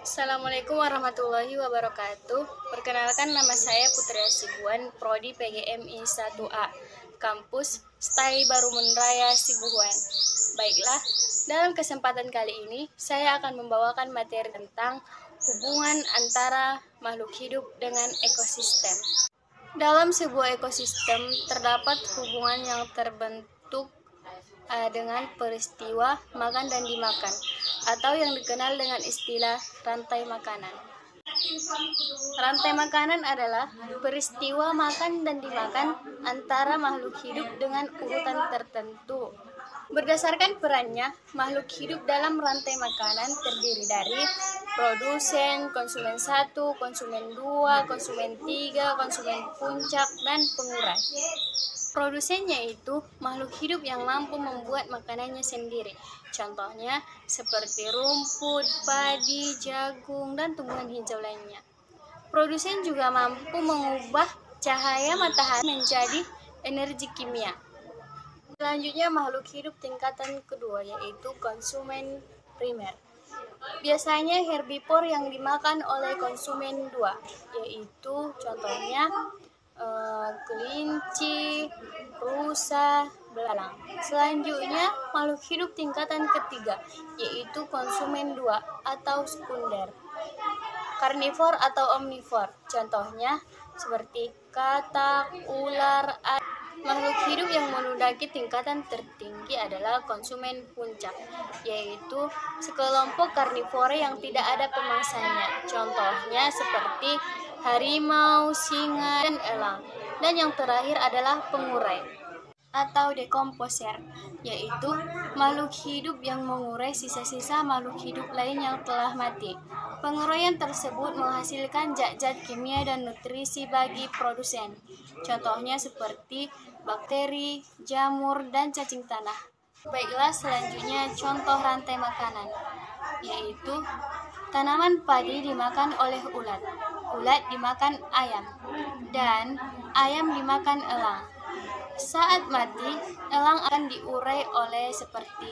Assalamualaikum warahmatullahi wabarakatuh. Perkenalkan, nama saya Putri Asibuan, Prodi PGMI 1A, Kampus STAI Barumun Raya Sibuhuan. Baiklah, dalam kesempatan kali ini saya akan membawakan materi tentang hubungan antara makhluk hidup dengan ekosistem. Dalam sebuah ekosistem terdapat hubungan yang terbentuk dengan peristiwa makan dan dimakan, atau yang dikenal dengan istilah rantai makanan. Rantai makanan adalah peristiwa makan dan dimakan antara makhluk hidup dengan urutan tertentu. Berdasarkan perannya, makhluk hidup dalam rantai makanan terdiri dari produsen, konsumen 1, konsumen 2, konsumen 3, konsumen puncak, dan pengurai. Produsennya itu makhluk hidup yang mampu membuat makanannya sendiri. Contohnya seperti rumput, padi, jagung, dan tumbuhan hijau lainnya. Produsen juga mampu mengubah cahaya matahari menjadi energi kimia. Selanjutnya makhluk hidup tingkatan kedua, yaitu konsumen primer. Biasanya herbivor yang dimakan oleh konsumen 2, yaitu contohnya kelinci, rusa, belalang. Selanjutnya makhluk hidup tingkatan ketiga, yaitu konsumen 2 atau sekunder. Karnivor atau omnivor, contohnya seperti katak, ular. Makhluk hidup yang menduduki tingkatan tertinggi adalah konsumen puncak, yaitu sekelompok karnivora yang tidak ada pemangsanya. Contohnya seperti harimau, singa, dan elang. Dan yang terakhir adalah pengurai atau dekomposer, yaitu makhluk hidup yang mengurai sisa-sisa makhluk hidup lain yang telah mati. Penguraian tersebut menghasilkan zat-zat kimia dan nutrisi bagi produsen. Contohnya seperti bakteri, jamur, dan cacing tanah. Baiklah, selanjutnya contoh rantai makanan, yaitu tanaman padi dimakan oleh ulat, ulat dimakan ayam, dan ayam dimakan elang. Saat mati, elang akan diurai oleh seperti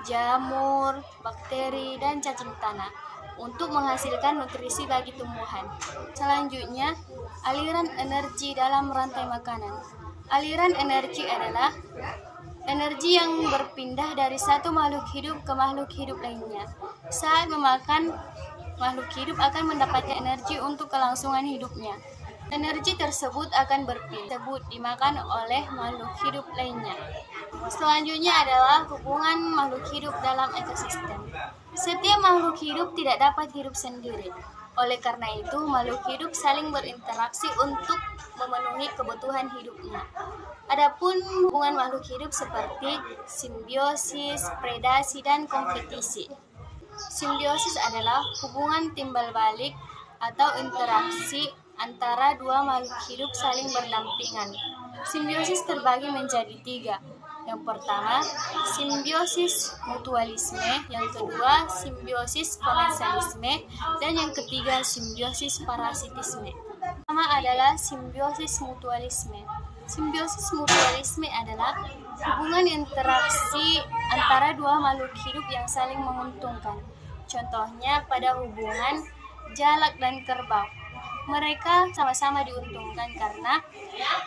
jamur, bakteri, dan cacing tanah untuk menghasilkan nutrisi bagi tumbuhan. Selanjutnya, aliran energi dalam rantai makanan. Aliran energi adalah energi yang berpindah dari satu makhluk hidup ke makhluk hidup lainnya. Saat memakan, makhluk hidup akan mendapatkan energi untuk kelangsungan hidupnya. Energi tersebut akan berpindah dimakan oleh makhluk hidup lainnya. Selanjutnya adalah hubungan makhluk hidup dalam ekosistem. Setiap makhluk hidup tidak dapat hidup sendiri. Oleh karena itu, makhluk hidup saling berinteraksi untuk memenuhi kebutuhan hidupnya. Adapun hubungan makhluk hidup seperti simbiosis, predasi, dan kompetisi. Simbiosis adalah hubungan timbal balik atau interaksi antara dua makhluk hidup saling berdampingan. Simbiosis terbagi menjadi 3. Yang pertama, simbiosis mutualisme, yang kedua, simbiosis komensalisme, dan yang ketiga, simbiosis parasitisme. Pertama adalah simbiosis mutualisme. Simbiosis mutualisme adalah hubungan interaksi antara dua makhluk hidup yang saling menguntungkan. Contohnya pada hubungan jalak dan kerbau. Mereka sama-sama diuntungkan karena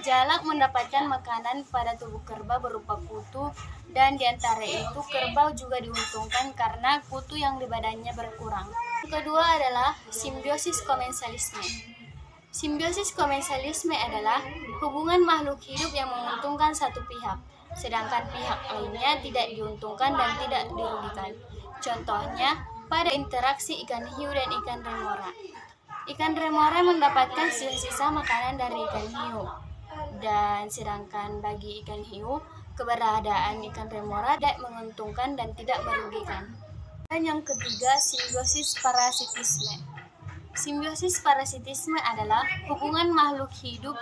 jalak mendapatkan makanan pada tubuh kerbau berupa kutu, dan di antara itu kerbau juga diuntungkan karena kutu yang di badannya berkurang. Yang kedua adalah simbiosis komensalisme. Simbiosis komensalisme adalah hubungan makhluk hidup yang menguntungkan satu pihak, sedangkan pihak lainnya tidak diuntungkan dan tidak dirugikan. Contohnya pada interaksi ikan hiu dan ikan remora. Ikan remora mendapatkan sisa-sisa makanan dari ikan hiu, dan sedangkan bagi ikan hiu, keberadaan ikan remora tidak menguntungkan dan tidak merugikan. Dan yang ketiga, simbiosis parasitisme. Simbiosis parasitisme adalah hubungan makhluk hidup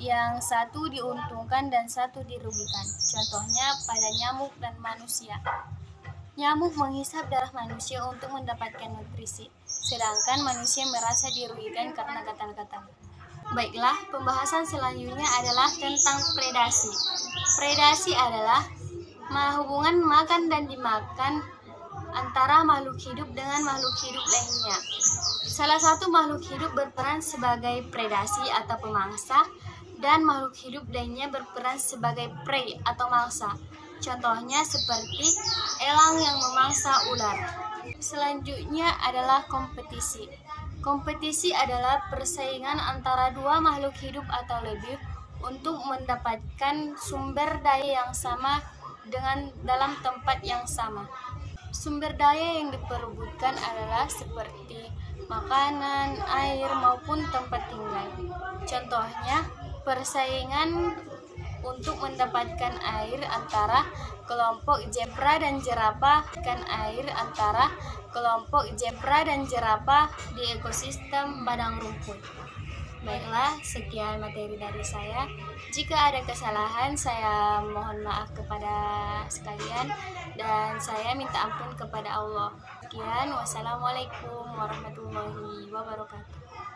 yang satu diuntungkan dan satu dirugikan. Contohnya pada nyamuk dan manusia. Nyamuk menghisap darah manusia untuk mendapatkan nutrisi, sedangkan manusia merasa dirugikan karena gatal-gatal. Baiklah, pembahasan selanjutnya adalah tentang predasi. Predasi adalah hubungan makan dan dimakan antara makhluk hidup dengan makhluk hidup lainnya. Salah satu makhluk hidup berperan sebagai predasi atau pemangsa, dan makhluk hidup lainnya berperan sebagai prey atau mangsa. Contohnya seperti elang yang memangsa ular. Selanjutnya adalah kompetisi. Kompetisi adalah persaingan antara dua makhluk hidup atau lebih untuk mendapatkan sumber daya yang sama dengan dalam tempat yang sama. Sumber daya yang diperebutkan adalah seperti makanan, air, maupun tempat tinggal. Contohnya, persaingan untuk mendapatkan air antara kelompok zebra dan jerapah, di ekosistem padang rumput. Baiklah, sekian materi dari saya. Jika ada kesalahan, saya mohon maaf kepada sekalian dan saya minta ampun kepada Allah. Sekian, wassalamualaikum warahmatullahi wabarakatuh.